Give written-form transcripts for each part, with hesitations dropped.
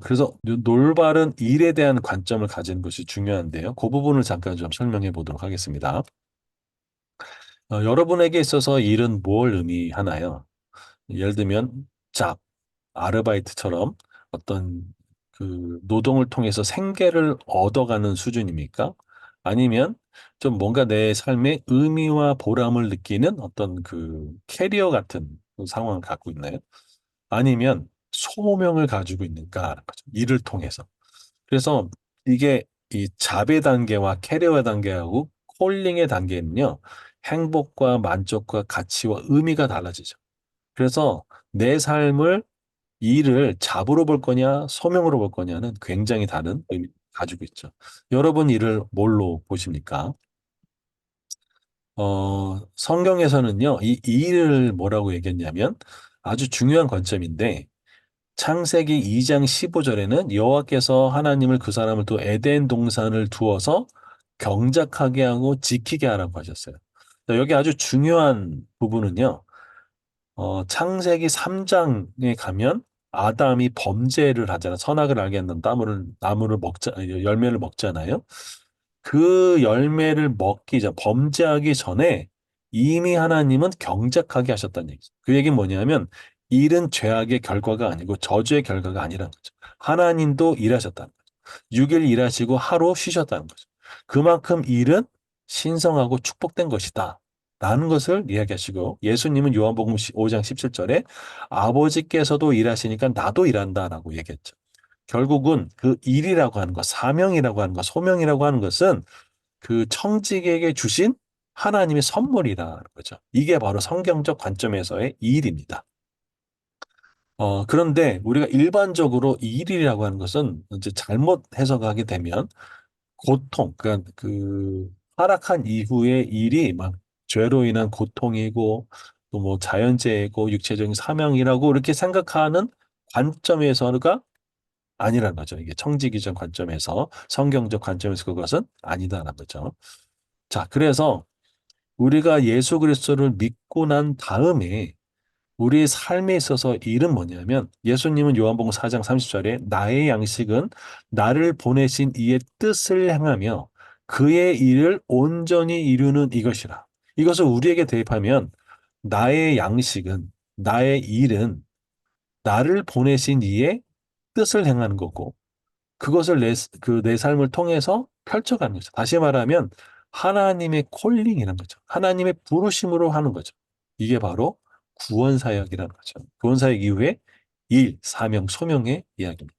그래서 놀바른 일에 대한 관점을 가지는 것이 중요한데요. 그 부분을 잠깐 좀 설명해 보도록 하겠습니다. 여러분에게 있어서 일은 뭘 의미하나요? 예를 들면 잡, 아르바이트처럼 어떤 그 노동을 통해서 생계를 얻어가는 수준입니까? 아니면 좀 뭔가 내 삶의 의미와 보람을 느끼는 어떤 그 캐리어 같은 그 상황을 갖고 있나요? 아니면 소명을 가지고 있는가? 일을 통해서. 그래서 이게 이 잡의 단계와 캐리어 단계하고 콜링의 단계는요, 행복과 만족과 가치와 의미가 달라지죠. 그래서 내 삶을 일을 잡으로 볼 거냐, 소명으로 볼 거냐는 굉장히 다른 의미 가지고 있죠. 여러분 일을 뭘로 보십니까? 성경에서는요, 이 일을 뭐라고 얘기했냐면 아주 중요한 관점인데 창세기 2장 15절에는 여호와께서 하나님을 그 사람을 또 에덴 동산을 두어서 경작하게 하고 지키게 하라고 하셨어요. 자, 여기 아주 중요한 부분은요. 창세기 3장에 가면 아담이 범죄를 하잖아. 선악을 알게 하는 나무를 열매를 먹잖아요. 그 열매를 먹기 전, 범죄하기 전에 이미 하나님은 경작하게 하셨다는 얘기죠. 그 얘기는 뭐냐면 일은 죄악의 결과가 아니고 저주의 결과가 아니라는 거죠. 하나님도 일하셨다는 거죠. 6일 일하시고 하루 쉬셨다는 거죠. 그만큼 일은 신성하고 축복된 것이다. 라는 것을 이야기하시고 예수님은 요한복음 5장 17절에 아버지께서도 일하시니까 나도 일한다라고 얘기했죠. 결국은 그 일이라고 하는 것, 사명이라고 하는 것, 소명이라고 하는 것은 그 청지기에게 주신 하나님의 선물이라는 거죠. 이게 바로 성경적 관점에서의 일입니다. 그런데 우리가 일반적으로 이 일이라고 하는 것은 이제 잘못 해석하게 되면 고통, 그러니까 그 타락한 이후의 일이 막 죄로 인한 고통이고 또 뭐 자연재해고 육체적인 사명이라고 이렇게 생각하는 관점에서가 아니라는 거죠. 이게 청지기적 관점에서 성경적 관점에서 그것은 아니다라는 거죠. 자, 그래서 우리가 예수 그리스도를 믿고 난 다음에 우리의 삶에 있어서 일은 뭐냐면 예수님은 요한복음 4장 30절에 나의 양식은 나를 보내신 이의 뜻을 행하며 그의 일을 온전히 이루는 이것이라. 이것을 우리에게 대입하면 나의 양식은 나의 일은 나를 보내신 이의 뜻을 행하는 거고 그것을 내 삶을 통해서 펼쳐가는 거죠. 다시 말하면 하나님의 콜링이라는 거죠. 하나님의 부르심으로 하는 거죠. 이게 바로 구원 사역이라는 거죠. 구원 사역 이후에 일, 사명, 소명의 이야기입니다.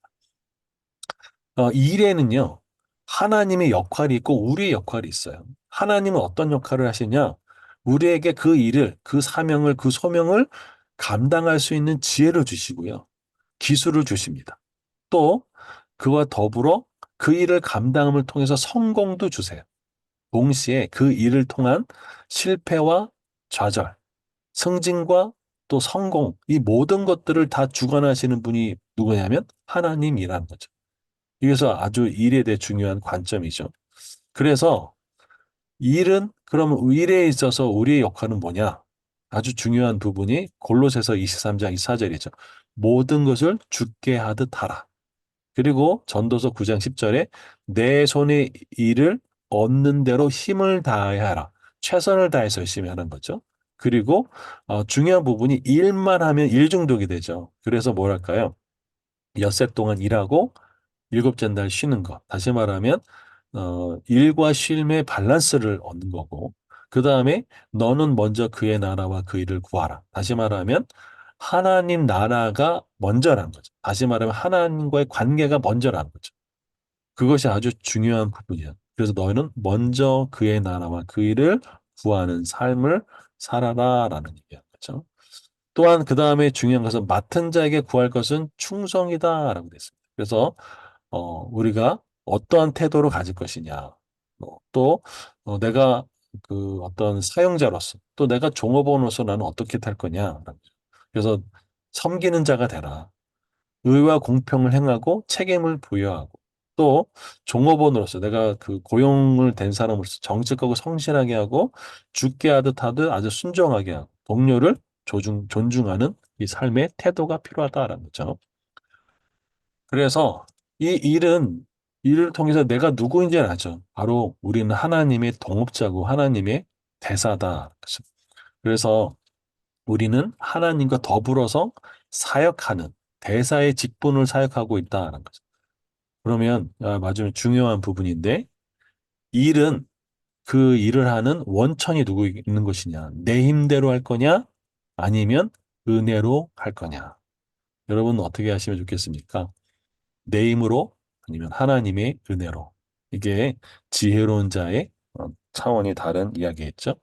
일에는요, 하나님의 역할이 있고 우리의 역할이 있어요. 하나님은 어떤 역할을 하시냐? 우리에게 그 일을, 그 사명을, 그 소명을 감당할 수 있는 지혜를 주시고요. 기술을 주십니다. 또 그와 더불어 그 일을 감당함을 통해서 성공도 주세요. 동시에 그 일을 통한 실패와 좌절, 승진과 또 성공, 이 모든 것들을 다 주관하시는 분이 누구냐면 하나님이라는 거죠. 이래서 아주 일에 대해 중요한 관점이죠. 그래서 일은 그러면 일에 있어서 우리의 역할은 뭐냐? 아주 중요한 부분이 골로새서 23장 24절이죠. 모든 것을 주께 하듯 하라. 그리고 전도서 9장 10절에 내 손의 일을 얻는 대로 힘을 다해야 하라. 최선을 다해서 열심히 하는 거죠. 그리고 중요한 부분이 일만 하면 일 중독이 되죠. 그래서 뭐랄까요? 엿새 동안 일하고 일곱째 날 쉬는 것. 다시 말하면 일과 쉼의 밸런스를 얻는 거고 그 다음에 너는 먼저 그의 나라와 그 일을 구하라. 다시 말하면 하나님 나라가 먼저라는 거죠. 다시 말하면 하나님과의 관계가 먼저라는 거죠. 그것이 아주 중요한 부분이야. 그래서 너희는 먼저 그의 나라와 그 일을 구하는 삶을 살아라라는 얘기야. 그렇죠? 또한 그 다음에 중요한 것은 맡은 자에게 구할 것은 충성이다라고 되어 있습니다. 그래서 우리가 어떠한 태도를 가질 것이냐. 또 내가 그 어떤 사용자로서 또 내가 종업원으로서 나는 어떻게 탈 거냐. 그래서 섬기는 자가 되라. 의와 공평을 행하고 책임을 부여하고 또 종업원으로서 내가 그 고용을 된 사람으로서 정직하고 성실하게 하고 죽게 하듯 아주 순종하게 하고 동료를 존중하는 이 삶의 태도가 필요하다라는 거죠. 그래서 이 일을 통해서 내가 누구인지 알죠. 바로 우리는 하나님의 동업자고 하나님의 대사다. 그래서 우리는 하나님과 더불어서 사역하는 대사의 직분을 사역하고 있다는 거죠. 그러면 맞으면 중요한 부분인데 일은 그 일을 하는 원천이 누구 있는 것이냐? 내 힘대로 할 거냐? 아니면 은혜로 할 거냐? 여러분 어떻게 하시면 좋겠습니까? 내 힘으로 아니면 하나님의 은혜로. 이게 지혜로운 자의 차원이 다른 이야기겠죠?